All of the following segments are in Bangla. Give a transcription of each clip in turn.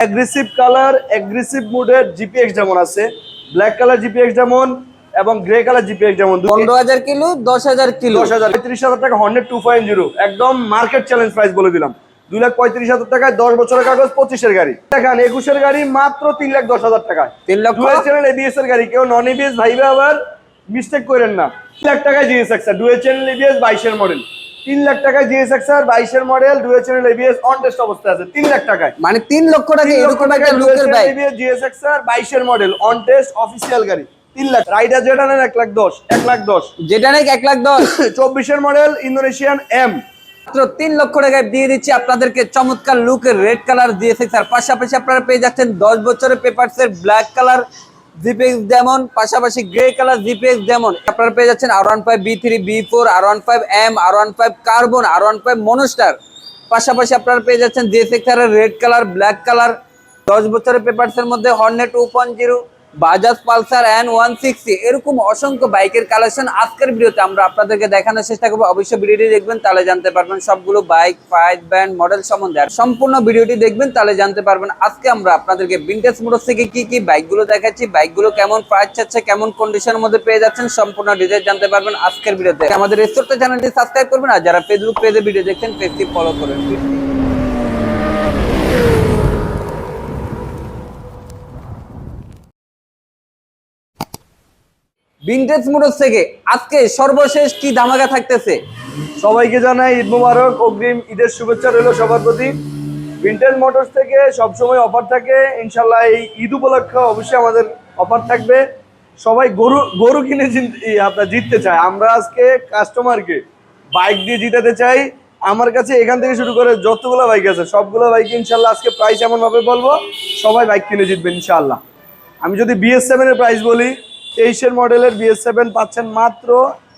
অ্যাগ্রেসিভ কালার, অ্যাগ্রেসিভ মুডের জিপিএক্স যেমন আছে, ব্ল্যাক কালার জিপিএক্স যেমন এবং গ্রে কালার জিপিএক্স যেমন 15,000 কিলো, 10,000 কিলো, 10,000 35,000 টাকা হর্নেট 2.0 একদম মার্কেট চ্যালেঞ্জ প্রাইস বলে দিলাম। 2,35,000 টাকায় 10 বছরের কাগজ 25-এর গাড়ি দেখেন, 21-এর গাড়ি মাত্র 3,10,000 টাকায়। 3 লক্ষ। ডুয়েল চ্যানেল এবিএস এর গাড়ি, কেউ নন এবিএস ভাইবে আবার মিস্টেক করেন না। 3 লাখ টাকায় GSX R dual channel ABS 22-এর মডেল। 3 লাখ টাকায় জিএসএক্স আর 22-এর model dual channel ABS on test অবস্থায় আছে 3 লাখ টাকায়। মানে 3 লক্ষ টাকা এরকম একটা লুকের বাইক। এবিএস জিএসএক্স আর 22-এর মডেল অন টেস্ট অফিশিয়াল গাড়ি 3 লাখ। রাইডার যেটা নেন 1,10,000 যেটা নাকি 1,10,000। 24-এর মডেল ইন্দোনেশিয়ান এম মাত্র 3 লক্ষ টাকায় দিয়ে দিচ্ছি আপনাদেরকে চমৎকার লুকের রেড কালার জিএসএক্স আর পাশাপাশি আপনারা পেয়ে যাচ্ছেন 10 বছরের পেপারসের ব্ল্যাক কালার জিপিএক্স যেমন, পাশাপাশি গ্রে কালার জিপিএক্স যেমন আপনারা পেয়ে যাচ্ছেন R15 B3 B4 R15 M R15 carbon R15 মনোস্টার। পাশাপাশি আপনারা পেয়ে যাচ্ছেন জিএসএক্স এর রেড কালার, ব্ল্যাক কালার, 10 বছরের পেপারসের মধ্যে হর্নেট 2.0, বাজাজ পালসার N160, এরকম অসংখ্য বাইকের কালেকশন আজকের ভিডিওতে আমরা আপনাদেরকে দেখানোর চেষ্টা করবো। অবশ্যই ভিডিওটি দেখবেন, তাহলে জানতে পারবেন সবগুলো বাইক, প্রাইস, ব্র্যান্ড, মডেল সম্বন্ধে। আর সম্পূর্ণ ভিডিওটি দেখবেন, তাহলে জানতে পারবেন আজকে আমরা আপনাদেরকে ভিনটেজ মোটরস থেকে কি কি বাইকগুলো দেখাচ্ছি, বাইকগুলো কেমন প্রাইস চাচ্ছে, কেমন কন্ডিশনের মধ্যে পেয়ে যাচ্ছেন, সম্পূর্ণ ডিটেইলস জানতে পারবেন আজকের ভিডিওতে। আমাদের এই ছোট্ট চ্যানেলটি সাবস্ক্রাইব করবেন, আর যারা ফেসবুক পেজে ভিডিও দেখছেন পেজটি ফলো করবেন। ভিনটেজ মোটরস থেকে আজকে সর্বশেষ কি ধামাকা থাকতেছে? সবাইকে জানাই ঈদ মোবারক, অগ্রিম ঈদের শুভেচ্ছা রইল সবার প্রতি। ভিনটেজ মোটরস থেকে সবসময় অফার থাকে, ইনশাল্লাহ এই ঈদ উপলক্ষে অবশ্যই আমাদের অফার থাকবে। সবাই গরু কিনে আপনার জিততে চায়, আমরা আজকে কাস্টমারকে বাইক দিয়ে জিতাতে চাই। আমার কাছে এখান থেকে শুরু করে যতগুলো বাইক আছে সবগুলো বাইক ইনশাল্লাহ আজকে প্রাইস এমনভাবে বলবো সবাই বাইক কিনে জিতবেন ইনশাল্লাহ। আমি যদি BS7 এর প্রাইস বলি, 23-এর মডেলের BS7 পাচ্ছেন মাত্র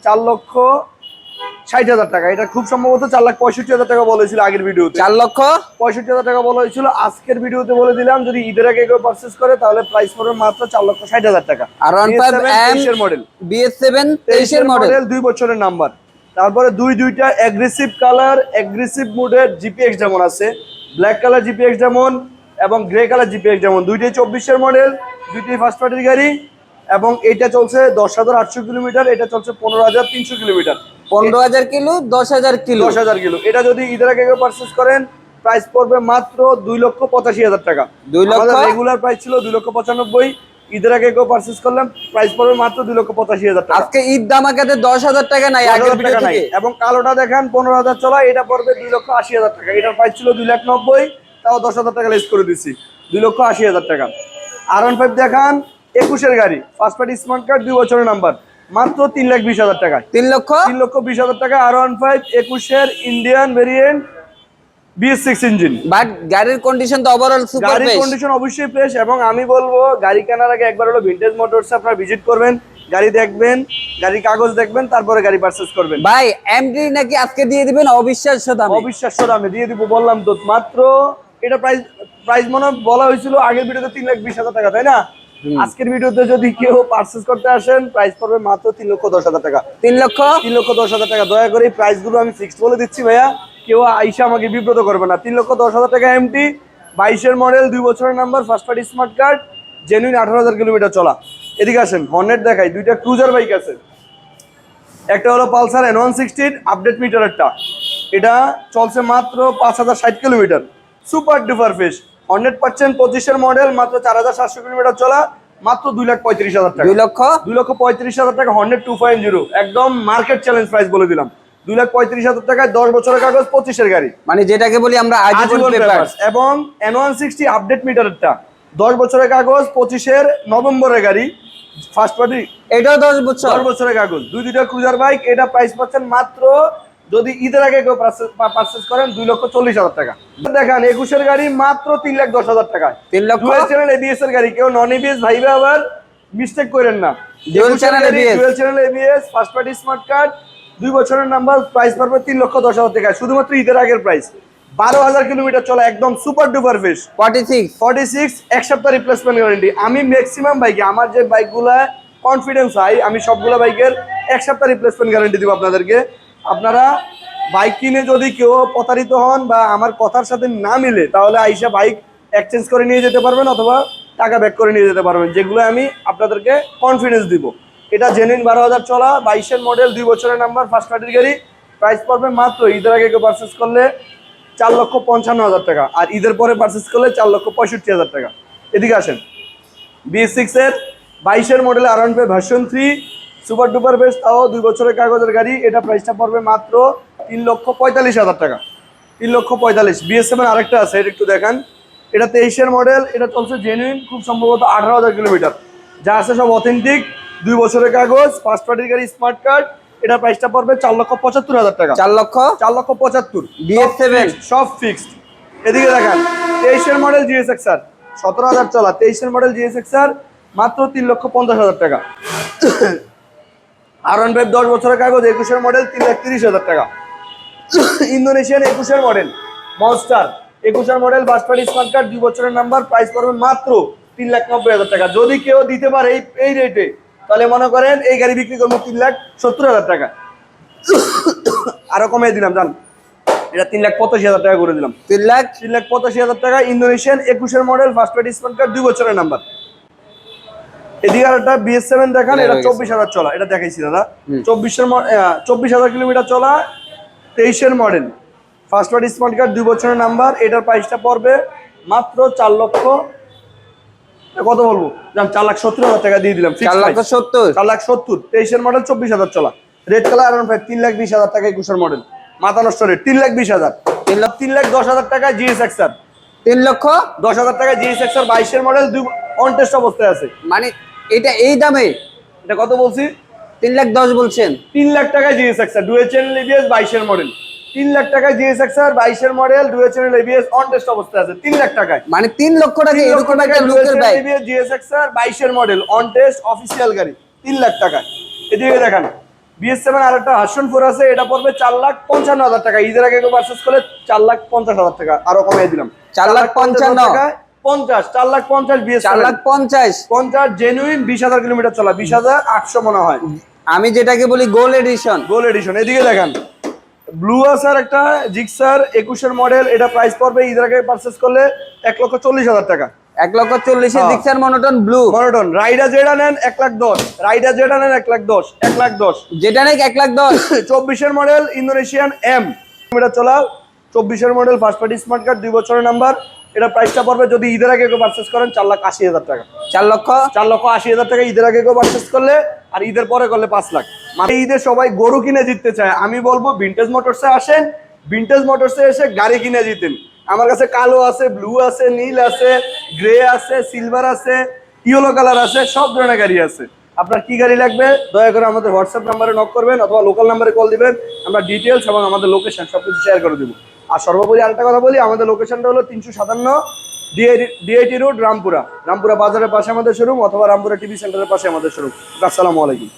4,60,000 টাকা। এটা খুব সম্ভবত 4,65,000 টাকা বলেছিল আগের ভিডিওতে। 4,65,000 টাকা বলা হয়েছিল, আজকের ভিডিওতে বলে দিলাম যদি ঈদের আগে কেউ পারচেজ করে তাহলে প্রাইস পড়বে মাত্র 4,60,000 টাকা। R15 মডেল BS7 23-এর মডেল 2 বছরের নাম্বার। তারপরে দুইটা অ্যাগ্রেসিভ কালার, অ্যাগ্রেসিভ মুডের জিপিএক্স যেমন আছে, ব্ল্যাক কালার জিপিএক্স যেমন এবং গ্রে কালার জিপিএক্স যেমন, দুইটাই 24-এর মডেল, দুইটাই ফার্স্ট পার্টির গাড়ি। এবং এটা চলছে 10,800 কিলোমিটার, এটা চলছে 15,300 কিলোমিটার। 15,000 kilo, 10,000 kilo. 10,000 কিলো। এটা যদি ঈদের আগে কেউ পারচেজ করেন প্রাইস পড়বে মাত্র 2,85,000 টাকা। 2 লক্ষ। আমাদের রেগুলার প্রাইস ছিল 2,95,000, ঈদের আগে কেউ পারচেজ করলাম প্রাইস পড়বে মাত্র 2,85,000 টাকা। আজকে ঈদ ধামাকাতে 10,000 টাকা নাই আগের ভিডিও থেকে। এবং কালোটা দেখেন 15,000 চলা, এটা পড়বে 2,80,000 টাকা। এটার প্রাইস ছিল 2,90,000, তাও 10,000 টাকা লেস করে দিচ্ছি, 2,80,000 টাকা। R15 দেখান 21-এর গাড়ি, ফার্স্ট পার্টি স্মার্ট কার্ড, 2 বছরের নাম্বার, মাত্র 3,20,000 টাকা। 3,20,000 টাকা। R15 21-এর Indian variant BS6 engine. But গাড়ির কন্ডিশন তো ওভারঅল সুপার ফ্রেশ। গাড়ির কন্ডিশন অবশ্যই ফ্রেশ। এবং আমি বলবো গাড়ি কেনার আগে একবার হলো ভিনটেজ মোটরসে আপনারা ভিজিট করবেন, গাড়ি দেখবেন, গাড়ির কাগজ দেখবেন, তারপরে গাড়ি পারচেজ করবেন। ভাই এমডি নাকি আজকে দিয়ে দিবেন অবিশ্বাস্য দামে? অবিশ্বাস্য দামে দিয়ে দিব, বললাম তো মাত্র। এটা প্রাইস মনে বলা হয়েছিল আগের ভিডিওতে 3,20,000 টাকা, তাই না? আজকের ভিডিওতে যদি কেউ পারচেজ করতে আসেন প্রাইস পড়বে মাত্র 3,10,000 টাকা। 3,10,000 টাকা। দয়া করে এই প্রাইসগুলো আমি ফিক্সড বলে দিচ্ছি ভাইয়া, কেউ আইসা আমাকে বিব্রত করবে না। 3,10,000 টাকা এমটি, 22-এর মডেল, 2 বছরের number, first party smart card, genuine 18,000 kilometre চলা। এদিকে আসেন, হর্নেট দেখাই। দুইটা ক্রুজার বাইক আছে, একটা হলো পালসার N160 আপডেট মিটারেরটা, এটা চলছে মাত্র 5,060 kilometre, super duper fresh. Hornet পাচ্ছেন 25-এর মডেল, মাত্র 4,700 কিলোমিটার চলা, মাত্র 2,35,000 টাকা। 2,35,000 টাকা হর্নেট 2.0 একদম মার্কেট চ্যালেঞ্জ প্রাইস বলে দিলাম। 2,35,000 টাকায় 10 বছরের কাগজ, 25-এর গাড়ি, মানে যেটাকে বলি আমরা আজীবন পেপার। এবং N160 আপডেট মিটারেরটা 10 বছরের কাগজ, 25-এর নভেম্বরের গাড়ি, ফার্স্ট পার্টি, এটাও 10 বছরের কাগজ। দুইটা ক্রুজার বাইক। এটা প্রাইস পাচ্ছেন মাত্র যদি ঈদের আগে কেউ পারচেজ করেন 2,40,000 টাকা। দেখেন 21-এর গাড়ি মাত্র 3,10,000 টাকায়। 3 লক্ষ। ডুয়েল চ্যানেল এবিএস এর গাড়ি, কেউ নন এবিএস ভাইবে আবার মিস্টেক করেন না। Dual channel ABS, first party smart card, 2 বছরের নাম্বার, প্রাইস পড়বে 3,10,000 টাকা। শুধুমাত্র ঈদের আগের প্রাইস। 12,000 কিলোমিটার চলা, একদম সুপার ডুপার ফ্রেশ। 46 এক সপ্তাহ রিপ্লেসমেন্ট গ্যারান্টি। আমি ম্যাক্সিমাম বাইকে, আমার যে বাইকগুলা কনফিডেন্স হাই, আমি সবগুলো বাইকের 1 সপ্তাহ রিপ্লেসমেন্ট গ্যারান্টি দিব আপনাদেরকে। আপনারা বাইক কিনে যদি কেউ প্রতারিত হন বা আমার কথার সাথে না মিলে তাহলে আইসা বাইক এক্সচেঞ্জ করে নিয়ে যেতে পারবেন অথবা টাকা ব্যাক করে নিয়ে যেতে পারবেন, যেগুলো আমি আপনাদেরকে কনফিডেন্স দিব। এটা জেনুইন 12,000 চলা 22-এর মডেল, 2 বছরের নাম্বার, ফার্স্ট পার্টির গাড়ি। প্রাইস পড়বে মাত্র ঈদের আগে কেউ পারচেস করলে 4,55,000 টাকা, আর ঈদের পরে পারচেস করলে 4,65,000 টাকা। এদিকে আসেন, BS6 এর 22-এর model R1 version 3 super duper best, তাও 2 বছরের কাগজের গাড়ি। এটা প্রাইসটা পড়বে মাত্র 3,45,000 টাকা। 3,45,000। BS7 আরেকটা আছে, এটা একটু দেখান। এটা 23-এর মডেল, এটা চলছে জেনুইন খুব সম্ভবত 18,000 কিলোমিটার, যা আছে সব অথেন্টিক, 2 বছরের কাগজ, ফার্স্ট পার্টির গাড়ি, স্মার্ট কার্ড। এটা প্রাইসটা পড়বে 4,75,000 টাকা। 4,75,000 BS7 সব ফিক্সড। এদিকে দেখেন, 23-এর মডেল GSX-R 17,000 চলা, 23-এর মডেল GSX-R মাত্র 3,50,000 টাকা। R1 10 বছরের কাগজ, 21-এর মডেল 3,30,000 টাকা। ইন্দোনেশিয়ান 21-এর মডেল মনস্টার, 21-এর model first party smart card, 2 বছরের নাম্বার, প্রাইস পড়বে মাত্র 3,90,000 টাকা। যদি কেউ দিতে পারে এই রেটে, তাহলে মনে করেন এই গাড়ি বিক্রি করবো 3,70,000 টাকা। আরো কমিয়ে দিলাম, জান, এটা 3,85,000 টাকা করে দিলাম। 3,85,000 টাকা। ইন্দোনেশিয়ান 21-এর model first party smart card, 2 বছরের নাম্বার। এদিকে আরেকটা BS7 দেখান, এটা 24,000 চলা, এটা দেখাইছি দাদা। 24,000 কিলোমিটার চলা, 23-এর model first party smart card, 2 বছরের নাম্বার। এটার প্রাইসটা পড়বে মাত্র 4 লক্ষ, কত বলবো, 4,70,000 টাকা দিয়ে দিলাম। 4,70,000। 4,70,000। 23-এর মডেল 24,000 চলা, রেড কালার R1 3,20,000 টাকা। 21-এর মডেল মাথা নষ্ট রেট, 3,20,000। 3,10,000 টাকা GSX-R, 3,10,000 টাকা GSX-R 22-এর মডেল, অন টেস্ট অবস্থায় আছে। মানে এটা এই দামে? এটা কত বলছি? 3,10,000 বলছেন। 3 লাখ টাকা GSX-R ডুয়েল চ্যানেল ABS 22-এর মডেল। 3 লাখ টাকা GSX-R 22-এর model, dual channel ABS, on test অবস্থায় আছে 3 লাখ টাকায়। মানে 3 লক্ষ টাকা এরকম একটা লুকের বাইক। ABS GSX-R 22-এর মডেল, অন টেস্ট অফিসিয়াল গাড়ি, 3 লাখ টাকা। এদিকে দেখেন, BS7 আরেকটা ভার্সন 4 আছে, এটা পড়বে 4,55,000 টাকা। ঈদের আগে কেউ পারচেজ করলে 4,50,000 টাকা, আরো কমিয়ে দিলাম। 4,55,000 টাকায় 50, 4,50,000 BS7, 4,50,000 জেনুইন 20,000 কিলোমিটার চলা, 20,800 মনে হয়। আমি যেটাকে বলি গোল্ড এডিশন। Gold addition. এদিকে দেখেন, ব্লু আসার একটা জিক্সার 21-এর মডেল, এটা প্রাইস পড়বে ঈদের আগে পারচেজ করলে 1,40,000 টাকা। 1,40,000 Gixxer monotone blue. Monotone. Rider যেটা নেন 1,10,000, রাইডার যেটা নেন 1,10,000, 1,10,000 যেটা নাকি 1,10,000। 24-এর মডেল ইন্দোনেশিয়ান M কিলোমিটার চলা, 24-এর model first party smart card, 2 বছরের নাম্বার। এটা প্রাইসটা পড়বে যদি ঈদের আগে কেউ পারচেজ করেন 4,80,000 টাকা। 4,80,000 টাকা ঈদের আগে কেউ পারচেজ করলে, আর ঈদের পরে করলে 5 লাখ। মানে ঈদে সবাই গরু কিনে জিততে চায়, আমি বলবো ভিনটেজ মোটরসে আসেন, ভিনটেজ মোটরসে এসে গাড়ি কিনে জিতেন। আমার কাছে কালো আছে, ব্লু আছে, নীল আছে, গ্রে আছে, সিলভার আছে, ইয়েলো কালার আছে, সব ধরনের গাড়ি আছে। আপনার কি গাড়ি লাগবে দয়া করে আমাদের হোয়াটসঅ্যাপ নাম্বারে নক করবেন অথবা লোকাল নাম্বারে কল দিবেন, আমরা ডিটেলস এবং আমাদের লোকেশন সবকিছু শেয়ার করে দেবো। আর সর্বোপরি আরেকটা কথা বলি, আমাদের লোকেশনটা হলো 357 DIT রোড, রামপুরা বাজারের পাশে আমাদের শোরুম, অথবা রামপুরা টিভি সেন্টারের পাশে আমাদের শোরুম। আসসালামু আলাইকুম।